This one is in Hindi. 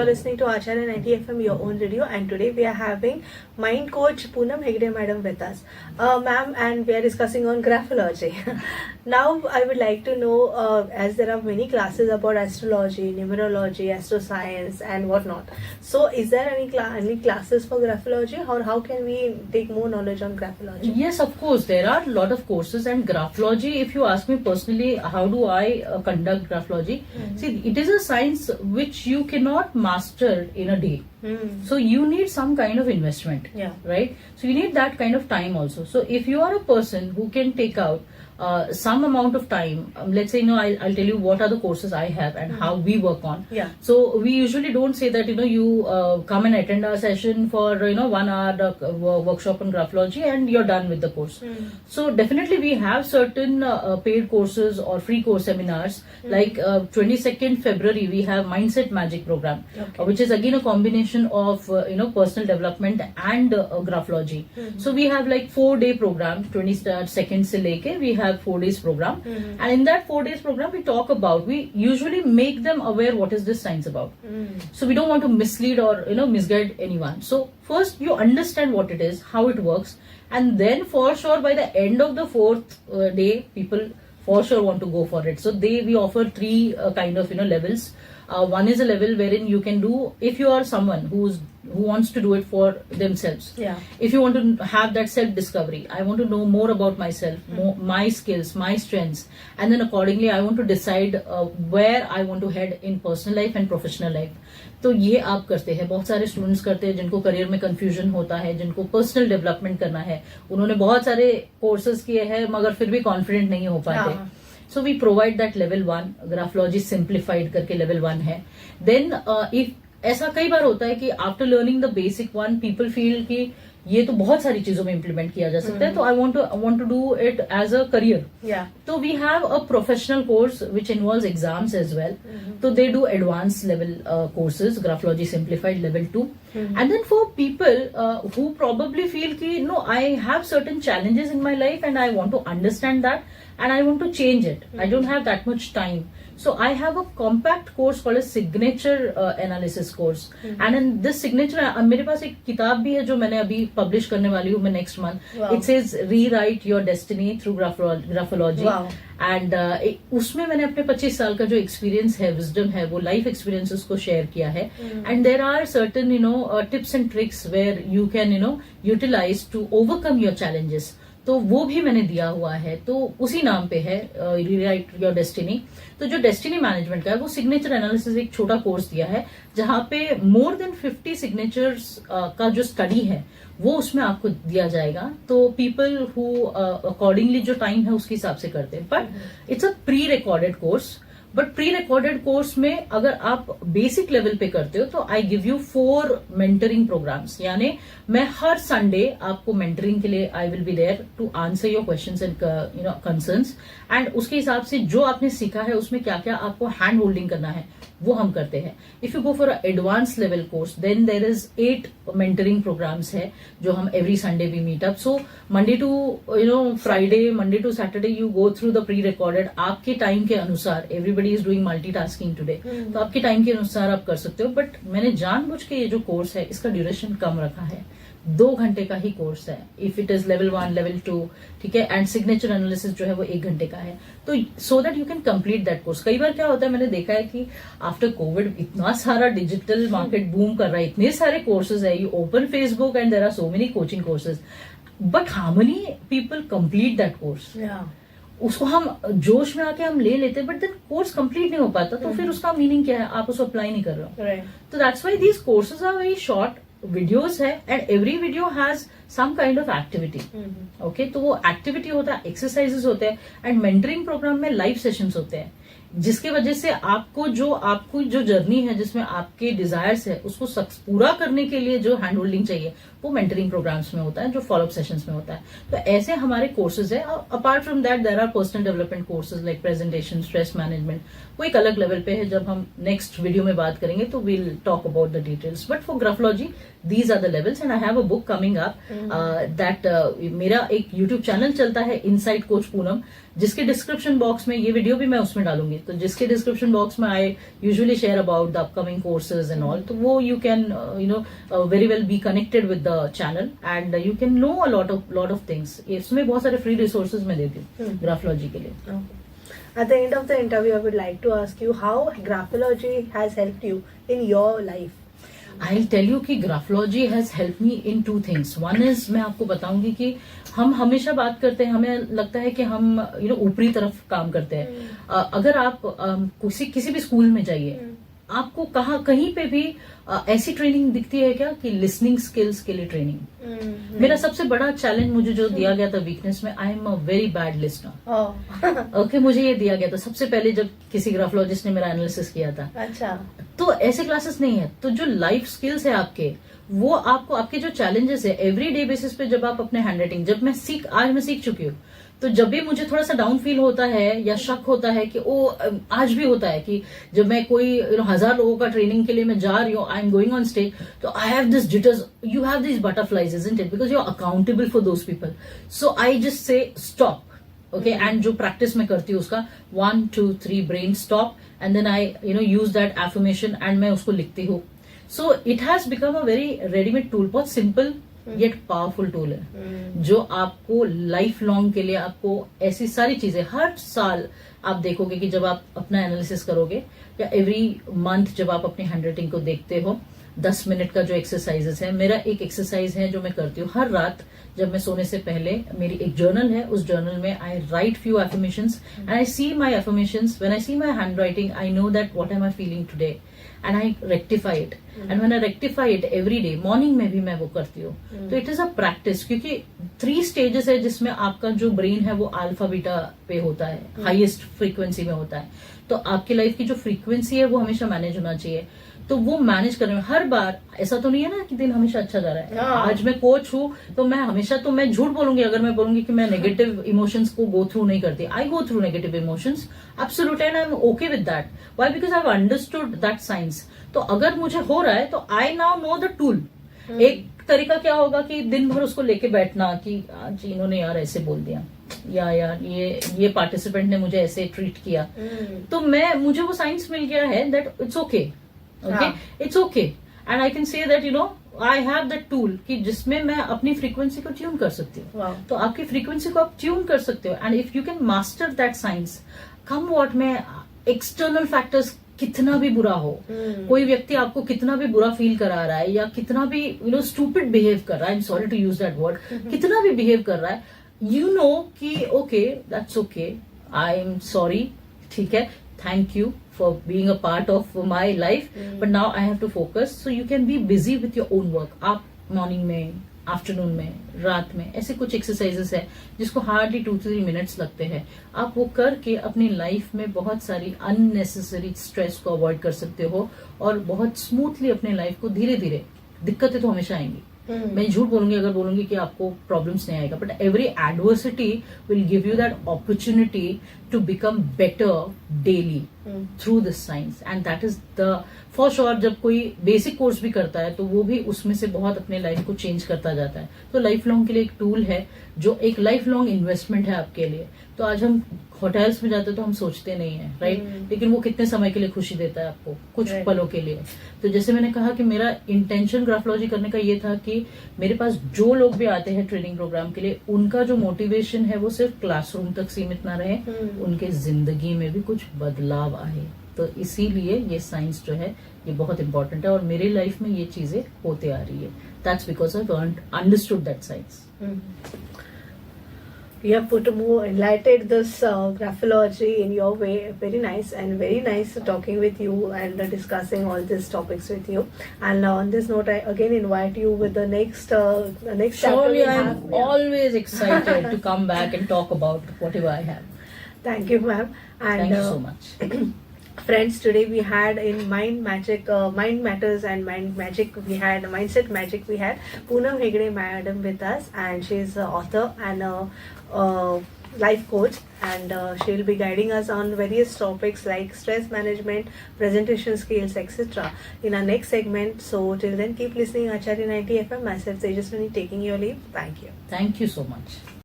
you're listening to Acharya 90 FM, your own radio, and today we are having mind coach Poonam Hegde madam with us. Ma'am, and we are discussing on graphology. Now, I would like to know, as there are many classes about astrology, numerology, astroscience, and whatnot. So, is there any classes for graphology, or how can we take more knowledge on graphology? Yes, of course, there are a lot of courses, and graphology, if you ask me personally, how do I conduct graphology? See, it is a science which you cannot master in a day. So you need some kind of investment, right? So you need that kind of time also. So if you are a person who can take out some amount of time, let's say, I'll tell you what are the courses I have and how we work on. So we usually don't say that, you come and attend our session for, 1 hour workshop on graphology and you're done with the course. So definitely we have certain paid courses or free course seminars. Like 22nd February, we have Mindset Magic program, which is again a combination of, personal development and graphology. So we have like 4-day program, 22nd se leke, we have 4 days program, and in that 4 days program we usually make them aware what is this science about. So we don't want to mislead or misguide anyone. So first you understand what it is, how it works, and then for sure by the end of the 4th day people for sure want to go for it. So we offer 3 kind of levels. One is a level wherein you can do, if you are someone who wants to do it for themselves. If you want to have that self-discovery, I want to know more about myself, my skills, my strengths, and then accordingly I want to decide where I want to head in personal life and professional life. तो ये आप करते हैं, बहुत सारे स्टूडेंट्स करते हैं जिनको करियर में कंफ्यूजन होता है, जिनको पर्सनल डेवलपमेंट करना है, उन्होंने बहुत सारे कोर्सेज किए हैं मगर फिर भी कॉन्फिडेंट नहीं हो पाते. So we provide that level 1, graphology simplified करके level 1 है. Then if ऐसा कई बार होता है कि after learning the basic one, people feel कि ये तो बहुत सारी चीजों में इम्प्लीमेंट किया जा सकता है, तो I want to do it as a career. So we have a professional course which involves exams as well. So they do advanced level courses, graphology simplified level 2. And then for people who probably feel कि no, I have certain challenges in my life and I want to understand that and I want to change it. I don't have that much time. So I have a compact course called a signature analysis course. And in this signature, मेरे पास एक किताब भी है जो मैंने अभी publish करने वाली हूँ मैं next month. It says Rewrite Your Destiny Through Graphology. And उसमें मैंने अपने 25 साल का जो एक्सपीरियंस है, विजडम है, वो लाइफ एक्सपीरियंसेस को शेयर किया है. And there are certain tips and tricks where you can utilize to overcome your challenges. तो वो भी मैंने दिया हुआ है, तो उसी नाम पे है रीराइट योर डेस्टिनी. तो जो डेस्टिनी मैनेजमेंट का है वो सिग्नेचर एनालिसिस एक छोटा कोर्स दिया है जहां पे मोर देन 50 सिग्नेचर्स का जो स्टडी है वो उसमें आपको दिया जाएगा. तो पीपल हु अकॉर्डिंगली जो टाइम है उसके हिसाब से करते हैं. But it's a pre recorded course. But pre recorded course में अगर आप बेसिक लेवल पे करते हो तो I give you 4 mentoring programs. यानी मैं हर संडे आपको मेंटरिंग के लिए I will be there to answer your questions and concerns. एंड उसके हिसाब से जो आपने सीखा है उसमें क्या क्या आपको हैंड होल्डिंग करना है वो हम करते हैं. If you go for advance level course then there is 8 mentoring programs है जो हम एवरी संडे भी meet up. So Monday to Friday, Monday to Saturday you go through the pre recorded. आपके टाइम के अनुसार, everybody is doing multitasking today, तो आपके टाइम के अनुसार आप कर सकते हो. बट मैंने जानबूझ के ये जो कोर्स है इसका ड्यूरेशन कम रखा है, 2 घंटे का ही कोर्स है. If it is level 1, level 2, ठीक है. एंड सिग्नेचर एनालिसिस जो है वो 1 घंटे का है. तो so that you can complete that course. कई बार क्या होता है, मैंने देखा है कि आफ्टर कोविड इतना सारा डिजिटल मार्केट बूम कर रहा है, इतने सारे कोर्सेज है, you open Facebook and there are so many coaching courses, but how many people complete that course. उसको हम जोश में आके हम ले लेते, बट देन कोर्स कंप्लीट नहीं हो पाता. तो फिर उसका मीनिंग क्या है, आप उसको अप्लाई नहीं कर रहे हो. तो that's why these courses are very short videos है and every video has some kind of activity. Okay, तो वो एक्टिविटी होता है, एक्सरसाइजेस होते हैं, एंड मेंटरिंग प्रोग्राम में लाइव सेशंस होते हैं, जिसके वजह से आपको जो जर्नी है जिसमें आपके डिजायर्स है उसको पूरा करने के लिए जो हैंड होल्डिंग चाहिए वो मेंटरिंग प्रोग्राम्स में होता है, जो फॉलोअप सेशंस में होता है. तो ऐसे हमारे कोर्सेज है. Apart from that there are personal development courses like presentation, stress management, वो एक अलग लेवल पे है, जब हम नेक्स्ट वीडियो में बात करेंगे तो will talk about the details. But for graphology these are the levels and I have a book coming up that मेरा एक यूट्यूब चैनल चलता है इनसाइड कोच पूनम, जिसके डिस्क्रिप्शन बॉक्स में ये वीडियो भी मैं उसमें डालूंगी, तो जिसके डिस्क्रिप्शन बॉक्स में I usually share about the upcoming courses and all, तो वो you can very well be connected with the channel and you can know a lot of things. इसमें बहुत सारे फ्री रिसोर्सेज मैं देती हूँ ग्राफोलॉजी के लिए. Okay. At the end of the interview, I would like to ask you how graphology has helped you in your life. I'll tell you कि graphology has help me in 2 things. One is मैं आपको बताऊंगी कि हम हमेशा बात करते हैं, हमें लगता है कि हम ऊपरी तरफ काम करते हैं. अगर आप किसी भी स्कूल में जाइए, आपको कहीं पे भी ऐसी ट्रेनिंग दिखती है क्या कि लिसनिंग स्किल्स के लिए ट्रेनिंग. मेरा सबसे बड़ा चैलेंज मुझे जो दिया गया था वीकनेस में, I am a very bad listener. Okay, मुझे ये दिया गया था सबसे पहले जब किसी ग्राफोलॉजिस्ट ने मेरा एनालिसिस किया था. अच्छा. तो ऐसे क्लासेस नहीं है. तो जो लाइफ स्किल्स है आपके, वो आपको आपके जो चैलेंजेस है एवरी डे बेसिस पे, जब आप अपने हैंड राइटिंग, जब आज मैं सीख चुकी हूँ, तो जब भी मुझे थोड़ा सा डाउन फील होता है या शक होता है कि आज भी होता है कि जब मैं कोई 1000 लोगों का ट्रेनिंग के लिए मैं जा रही हूँ, I am going on stage, तो I have this jitters, you have this butterflies, isn't it, because you are accountable for those people. So I just say stop. Okay, and जो प्रैक्टिस में करती हूँ उसका 1 2 3 brain stop, and then I use that affirmation and मैं उसको लिखती हूँ. So it has become a very readymade tool, बहुत सिंपल येट पावरफुल टूल है, जो आपको लाइफ लॉन्ग के लिए, आपको ऐसी सारी चीजें हर साल आप देखोगे कि जब आप अपना एनालिसिस करोगे या एवरी मंथ जब आप अपनी हैंड राइटिंग को देखते हो, 10 मिनट का जो एक्सरसाइजेस है, मेरा एक एक्सरसाइज है जो मैं करती हूँ हर रात जब मैं सोने से पहले. मेरी एक जर्नल है, उस जर्नल में I write few affirmations and I see my affirmations. When I see my hand writing, I know that what am I feeling today and I rectify it. And when I rectify it every day, morning में भी मैं वो करती हूँ. तो इट इज अ प्रैक्टिस, क्योंकि 3 स्टेजेस है जिसमें आपका जो ब्रेन है वो अल्फा बीटा पे होता है, हाईएस्ट फ्रीक्वेंसी में होता है. तो आपकी लाइफ की जो फ्रीक्वेंसी है वो हमेशा मैनेज होना चाहिए. तो वो मैनेज करने में हर बार ऐसा तो नहीं है ना कि दिन हमेशा अच्छा जा रहा है. आज मैं कोच हूँ तो मैं हमेशा, तो मैं झूठ बोलूंगी अगर मैं बोलूंगी कि मैं नेगेटिव इमोशंस को गो थ्रू नहीं करती. I go through negative emotions absolutely and I am okay with that. Why? Because I have understood that science. तो अगर मुझे हो रहा है तो I now know the tool. एक तरीका क्या होगा कि दिन भर उसको लेके बैठना कि आज इन्होंने यार ऐसे बोल दिया, या यार ये पार्टिसिपेंट ने मुझे ऐसे ट्रीट किया. तो मुझे वो साइंस मिल गया है that it's okay. Okay, it's okay, and I can say that I have that tool कि जिसमें मैं अपनी फ्रीक्वेंसी को ट्यून कर सकती हूँ. तो आपकी फ्रीक्वेंसी को आप ट्यून कर सकते हो, and if you can master that science, come what में एक्सटर्नल फैक्टर्स कितना भी बुरा हो, कोई व्यक्ति आपको कितना भी बुरा फील करा रहा है या कितना भी स्टूपिड बिहेव कर रहा है, I am sorry to use that word, कितना भी बिहेव कर रहा है, यू नो कि okay that's okay, I am sorry, ठीक है, thank you for being a part of my life, but now I have to focus. So you can be busy with your own work. आप मॉर्निंग में, आफ्टरनून में, रात में, ऐसे कुछ एक्सरसाइजेस है जिसको हार्डली 2-3 मिनट्स लगते हैं. आप वो करके अपनी लाइफ में बहुत सारी अननेसेसरी स्ट्रेस को अवॉइड कर सकते हो और बहुत स्मूथली अपने लाइफ को धीरे धीरे, दिक्कतें तो हमेशा आएंगी, मैं झूठ बोलूंगी अगर बोलूंगी कि आपको प्रॉब्लम्स नहीं आएगा, but every adversity will give you that opportunity to become better daily through this science. And that is the for sure. जब कोई बेसिक कोर्स भी करता है तो वो भी उसमें से बहुत अपने लाइफ को चेंज करता जाता है. तो लाइफ लॉन्ग के लिए एक टूल है जो एक लाइफ लॉन्ग इन्वेस्टमेंट है आपके लिए. तो आज हम होटल्स में जाते तो हम सोचते नहीं है, राइट, लेकिन वो कितने समय के लिए खुशी देता है आपको, कुछ पलों के लिए. तो जैसे मैंने कहा कि मेरा इंटेंशन ग्राफोलॉजी करने का ये था कि मेरे पास जो लोग भी आते हैं ट्रेनिंग प्रोग्राम के लिए, उनका जो मोटिवेशन है वो सिर्फ क्लासरूम तक सीमित ना रहे, उनके जिंदगी में भी कुछ बदलाव आए. तो इसीलिए ये साइंस जो है ये बहुत इंपॉर्टेंट है और मेरी लाइफ में ये चीजें होते आ रही है. That's because I understood that science. You have put more enlightened this graphology in your way. Very nice, and very nice talking with you and discussing all these topics with you. And on this note, I again invite you with the next Surely, chapter. I'm always excited to come back and talk about whatever I have. Thank you, ma'am. And Thank you so much. Friends, today we had in Mind Matters and Mind Magic, we had Mindset Magic, we had Poonam Hegde madam with us, and she is an author and a life coach, and she'll be guiding us on various topics like stress management, presentation skills, etc. in our next segment. So till then, keep listening Acharya 90 FM. Myself Tejaswini taking your leave. Thank you. Thank you so much.